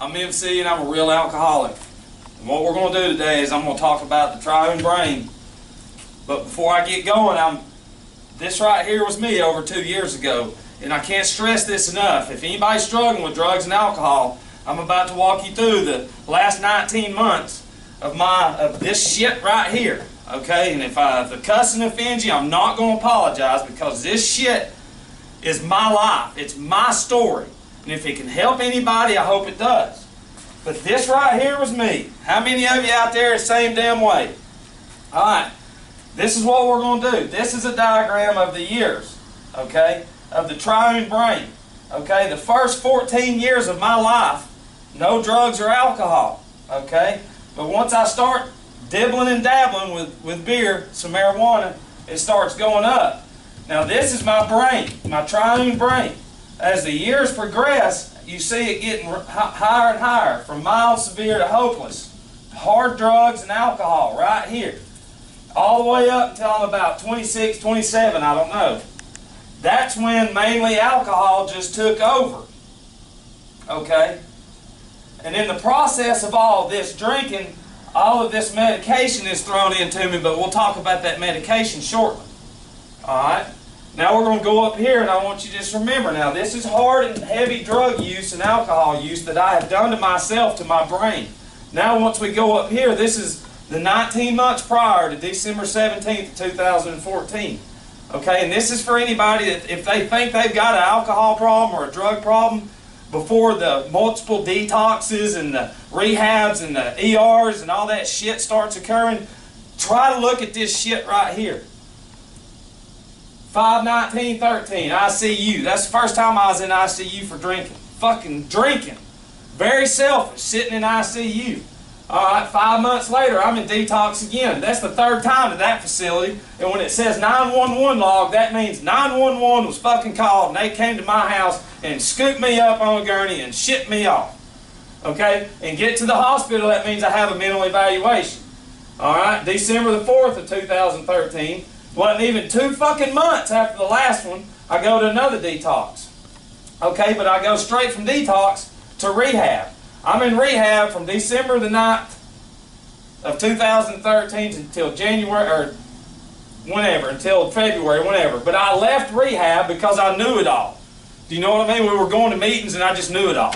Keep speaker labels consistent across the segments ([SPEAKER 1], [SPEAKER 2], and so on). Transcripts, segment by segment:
[SPEAKER 1] I'm MC and I'm a real alcoholic. And what we're going to do today is I'm going to talk about the triune brain. But before I get going, this right here was me over 2 years ago. And I can't stress this enough. If anybody's struggling with drugs and alcohol, I'm about to walk you through the last 19 months of this shit right here. Okay? And if the cussing offends you, I'm not going to apologize, because this shit is my life. It's my story. And if it can help anybody, I hope it does. But this right here was me. How many of you out there are the same damn way? Alright. This is what we're going to do. This is a diagram of the years. Okay? Of the triune brain. Okay? The first 14 years of my life, no drugs or alcohol. Okay? But once I start dibbling and dabbling with beer, some marijuana, it starts going up. Now this is my brain, my triune brain. As the years progress, you see it getting higher and higher, from mild, severe to hopeless. Hard drugs and alcohol right here. All the way up until I'm about 26, 27, I don't know. That's when mainly alcohol just took over. Okay? And in the process of all this drinking, all of this medication is thrown into me, but we'll talk about that medication shortly. Alright? Now we're going to go up here, and I want you to just remember, now this is hard and heavy drug use and alcohol use that I have done to myself, to my brain. Now once we go up here, this is the 19 months prior to December 17th, 2014. Okay, and this is for anybody that if they think they've got an alcohol problem or a drug problem, before the multiple detoxes and the rehabs and the ERs and all that shit starts occurring, try to look at this shit right here. 5/19/13, ICU. That's the first time I was in ICU for drinking. Fucking drinking. Very selfish, sitting in ICU. Alright, 5 months later, I'm in detox again. That's the third time to that facility. And when it says 911 log, that means 911 was fucking called, and they came to my house and scooped me up on a gurney and shipped me off. Okay? And get to the hospital, that means I have a mental evaluation. Alright, December the 4th of 2013. Wasn't even 2 fucking months after the last one, I go to another detox. Okay, but I go straight from detox to rehab. I'm in rehab from December the 9th of 2013 until January, or whenever, until February, whenever. But I left rehab because I knew it all. Do you know what I mean? We were going to meetings and I just knew it all.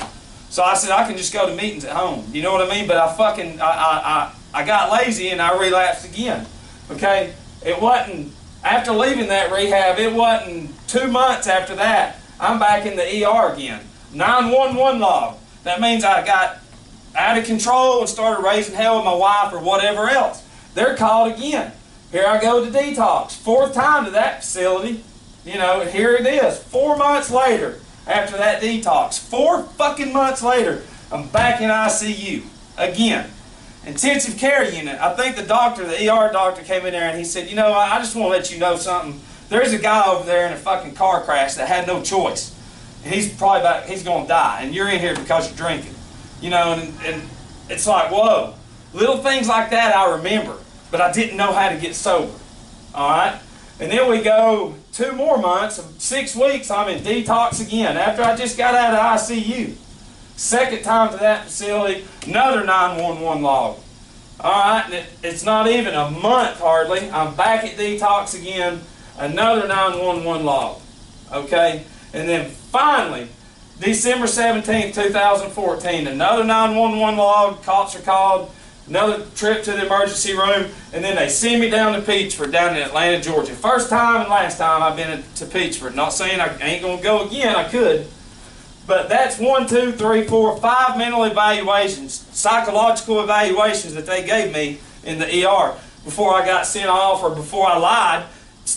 [SPEAKER 1] So I said, I can just go to meetings at home. Do you know what I mean? But I got lazy and I relapsed again. Okay? It wasn't, after leaving that rehab, it wasn't 2 months after that, I'm back in the ER again. 911 log. That means I got out of control and started raising hell with my wife or whatever else. They're called again. Here I go to detox. 4th time to that facility. You know, here it is. 4 months later after that detox. 4 fucking months later, I'm back in ICU again. Intensive care unit. I think the doctor, the ER doctor, came in there and he said, you know, I just want to let you know something. There's a guy over there in a fucking car crash that had no choice. And he's probably he's going to die. And you're in here because you're drinking. You know, and it's like, whoa. Little things like that I remember. But I didn't know how to get sober. Alright? And then we go 2 more months, 6 weeks, I'm in detox again. After I just got out of ICU. 2nd time to that facility, another 911 log. Alright, and it's not even a month hardly. I'm back at detox again, another 911 log. Okay? And then finally, December 17th, 2014, another 911 log, cops are called, another trip to the emergency room, and then they send me down to Peachford, down in Atlanta, Georgia. First time and last time I've been to Peachford. Not saying I ain't going to go again, I could. But that's 1, 2, 3, 4, 5 mental evaluations, psychological evaluations that they gave me in the ER before I got sent off or before I lied.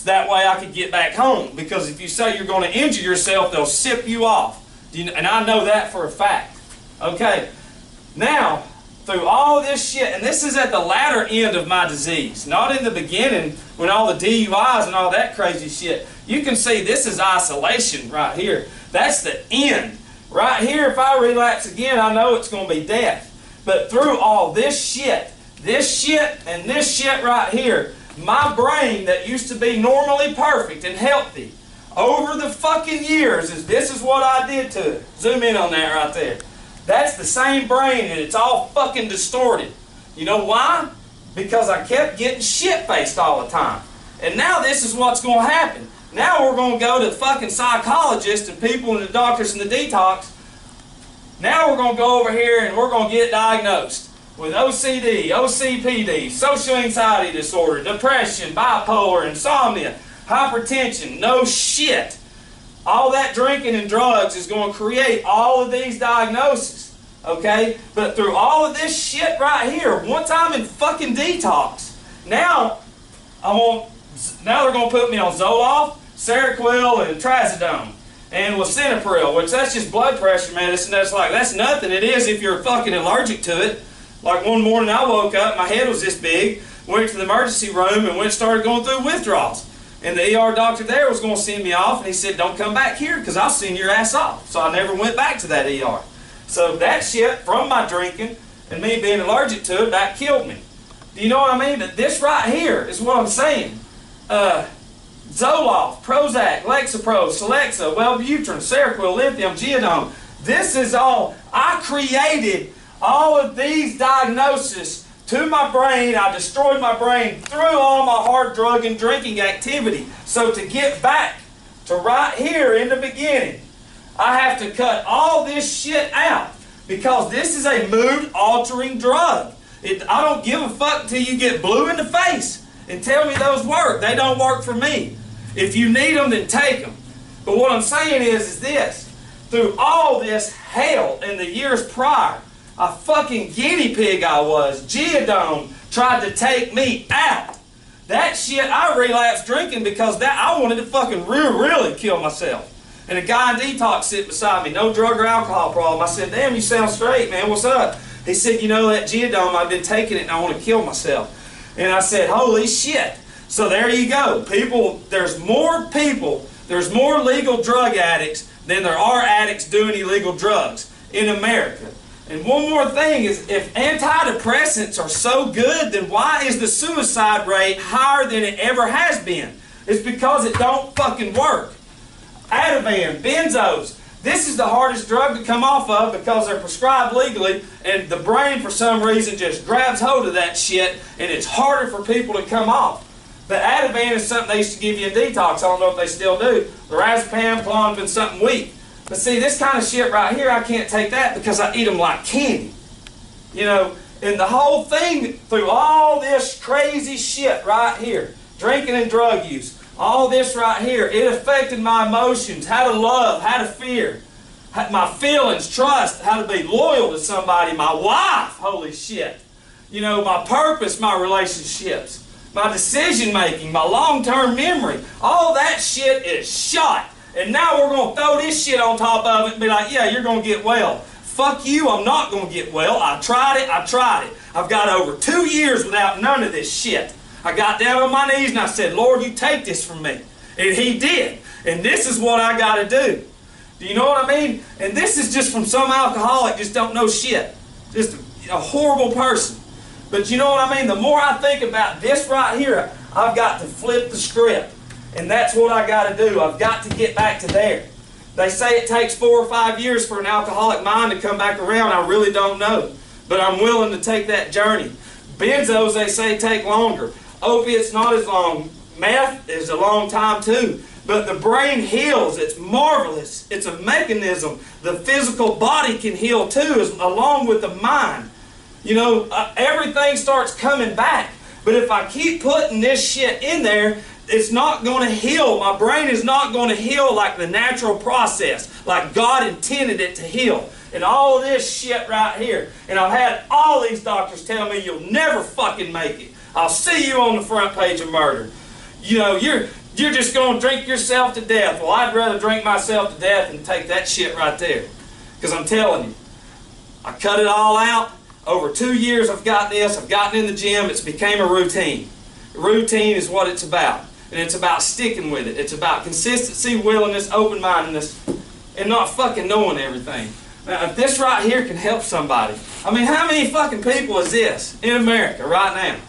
[SPEAKER 1] That way I could get back home. Because if you say you're going to injure yourself, they'll sip you off. And I know that for a fact. Okay. Now, through all this shit, and this is at the latter end of my disease, not in the beginning when all the DUIs and all that crazy shit. You can see this is isolation right here. That's the end. Right here, if I relapse again, I know it's going to be death. But through all this shit, and this shit right here, my brain that used to be normally perfect and healthy, over the fucking years, this is what I did to it. Zoom in on that right there. That's the same brain, and it's all fucking distorted. You know why? Because I kept getting shit-faced all the time. And now this is what's going to happen. Now we're going to go to fucking psychologists and people and the doctors and the detox. Now we're going to go over here and we're going to get diagnosed with OCD, OCPD, social anxiety disorder, depression, bipolar, insomnia, hypertension. No shit. All that drinking and drugs is going to create all of these diagnoses. Okay? But through all of this shit right here, once I'm in fucking detox, now they're going to put me on Zoloft, Seroquel, and Trazodone, and lisinopril, which that's just blood pressure medicine. That's nothing. It is if you're fucking allergic to it. Like one morning I woke up, my head was this big, went to the emergency room and started going through withdrawals. And the ER doctor there was going to send me off, and he said, don't come back here because I'll send your ass off. So I never went back to that ER. So that shit from my drinking and me being allergic to it, that killed me. Do you know what I mean? But this right here is what I'm saying. Zoloft, Prozac, Lexapro, Celexa, Wellbutrin, Seroquel, Lithium, Geodone. This is all, I created all of these diagnoses to my brain. I destroyed my brain through all my hard drug and drinking activity. So to get back to right here in the beginning, I have to cut all this shit out because this is a mood-altering drug. I don't give a fuck until you get blue in the face and tell me those work. They don't work for me. If you need them, then take them. But what I'm saying is this. Through all this hell in the years prior, a fucking guinea pig I was. Geodone tried to take me out. That shit, I relapsed drinking because I wanted to fucking really kill myself. And a guy in detox sitting beside me, no drug or alcohol problem. I said, damn, you sound straight, man. What's up? He said, you know, that Geodone, I've been taking it and I want to kill myself. And I said, holy shit. So there you go. There's more legal drug addicts than there are addicts doing illegal drugs in America. And one more thing is, if antidepressants are so good, then why is the suicide rate higher than it ever has been? It's because it don't fucking work. Ativan, benzos, this is the hardest drug to come off of because they're prescribed legally, and the brain for some reason just grabs hold of that shit, and it's harder for people to come off. But Ativan is something they used to give you in detox. I don't know if they still do. Lorazepam, Klonopin, something weak. But see, this kind of shit right here, I can't take that because I eat them like candy. You know, and the whole thing through all this crazy shit right here, drinking and drug use, all this right here, it affected my emotions, how to love, how to fear, my feelings, trust, how to be loyal to somebody, my wife, holy shit. You know, my purpose, my relationships, my decision making, my long-term memory, all that shit is shot. And now we're going to throw this shit on top of it and be like, yeah, you're going to get well. Fuck you, I'm not going to get well. I tried it. I've got over 2 years without none of this shit. I got down on my knees and I said, Lord, you take this from me. And He did. And this is what I got to do. Do you know what I mean? And this is just from some alcoholic just don't know shit. Just a horrible person. But you know what I mean? The more I think about this right here, I've got to flip the script. And that's what I got to do. I've got to get back to there. They say it takes 4 or 5 years for an alcoholic mind to come back around. I really don't know. But I'm willing to take that journey. Benzos, they say, take longer. Opiates, not as long. Meth is a long time too. But the brain heals. It's marvelous. It's a mechanism. The physical body can heal too, along with the mind. You know, everything starts coming back. But if I keep putting this shit in there, it's not going to heal. My brain is not going to heal like the natural process, like God intended it to heal. And all of this shit right here. And I've had all these doctors tell me you'll never fucking make it. I'll see you on the front page of Murder. You know, you're just going to drink yourself to death. Well, I'd rather drink myself to death than take that shit right there. Because I'm telling you, I cut it all out. Over 2 years I've got this. I've gotten in the gym. It's became a routine. Routine is what it's about. And it's about sticking with it. It's about consistency, willingness, open-mindedness, and not fucking knowing everything. Now, if this right here can help somebody, I mean, how many fucking people is this in America right now?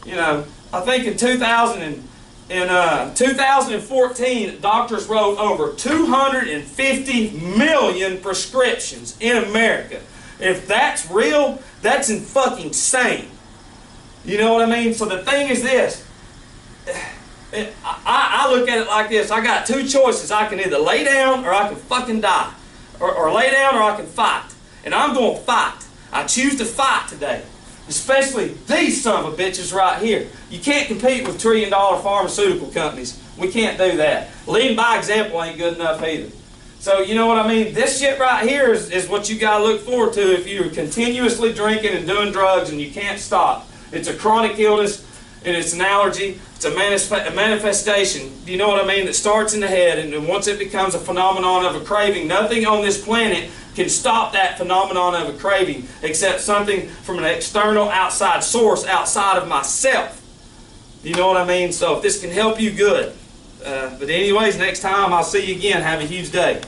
[SPEAKER 1] You know, I think in 2000 and In 2014, doctors wrote over 250 million prescriptions in America. If that's real, that's fucking insane. You know what I mean? So the thing is this. I look at it like this. I got two choices. I can either lay down or I can fucking die. Or lay down or I can fight. And I'm going to fight. I choose to fight today. Especially these son of a bitches right here. You can't compete with $1 trillion pharmaceutical companies. We can't do that. Leading by example ain't good enough either. So you know what I mean? This shit right here is what you got to look forward to if you're continuously drinking and doing drugs and you can't stop. It's a chronic illness and it's an allergy. It's a manifestation, you know what I mean, that starts in the head, and once it becomes a phenomenon of a craving, nothing on this planet can stop that phenomenon of a craving except something from an external outside source outside of myself. You know what I mean? So if this can help you, good. But anyways, next time I'll see you again. Have a huge day.